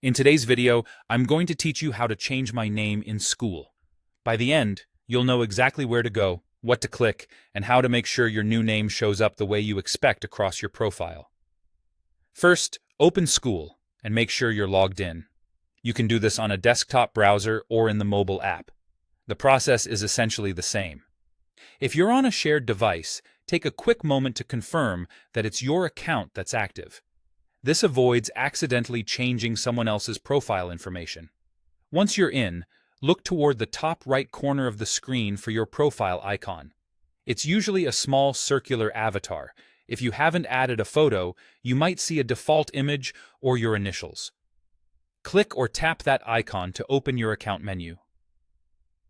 In today's video, I'm going to teach you how to change my name in Skool. By the end, you'll know exactly where to go, what to click, and how to make sure your new name shows up the way you expect across your profile. First, open Skool and make sure you're logged in. You can do this on a desktop browser or in the mobile app. The process is essentially the same. If you're on a shared device, take a quick moment to confirm that it's your account that's active. This avoids accidentally changing someone else's profile information. Once you're in, look toward the top right corner of the screen for your profile icon. It's usually a small circular avatar. If you haven't added a photo, you might see a default image or your initials. Click or tap that icon to open your account menu.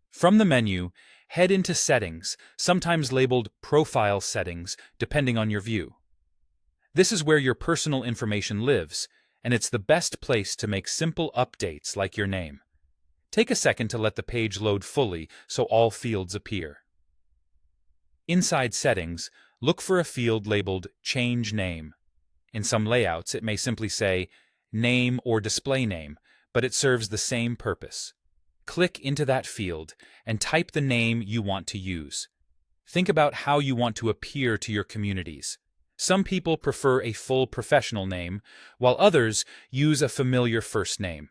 From the menu, head into Settings, sometimes labeled Profile Settings, depending on your view. This is where your personal information lives, and it's the best place to make simple updates like your name. Take a second to let the page load fully so all fields appear. Inside Settings, look for a field labeled Change Name. In some layouts, it may simply say Name or Display Name, but it serves the same purpose. Click into that field and type the name you want to use. Think about how you want to appear to your communities. Some people prefer a full professional name, while others use a familiar first name.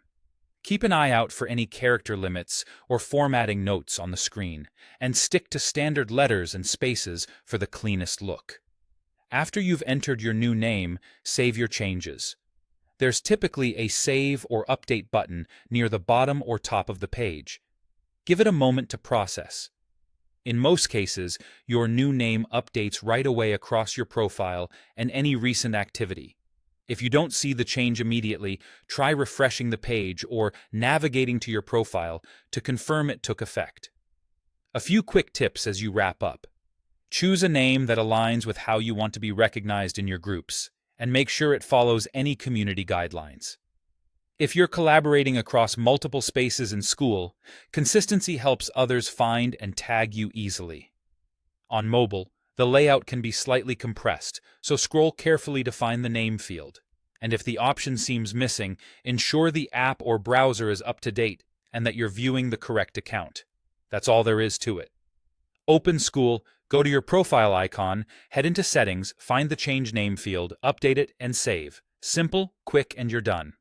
Keep an eye out for any character limits or formatting notes on the screen, and stick to standard letters and spaces for the cleanest look. After you've entered your new name, save your changes. There's typically a Save or Update button near the bottom or top of the page. Give it a moment to process. In most cases, your new name updates right away across your profile and any recent activity. If you don't see the change immediately, try refreshing the page or navigating to your profile to confirm it took effect. A few quick tips as you wrap up. Choose a name that aligns with how you want to be recognized in your groups, and make sure it follows any community guidelines. If you're collaborating across multiple spaces in Skool, consistency helps others find and tag you easily. On mobile, the layout can be slightly compressed, so scroll carefully to find the name field. And if the option seems missing, ensure the app or browser is up to date and that you're viewing the correct account. That's all there is to it. Open Skool, go to your profile icon, head into Settings, find the Change Name field, update it, and save. Simple, quick, and you're done.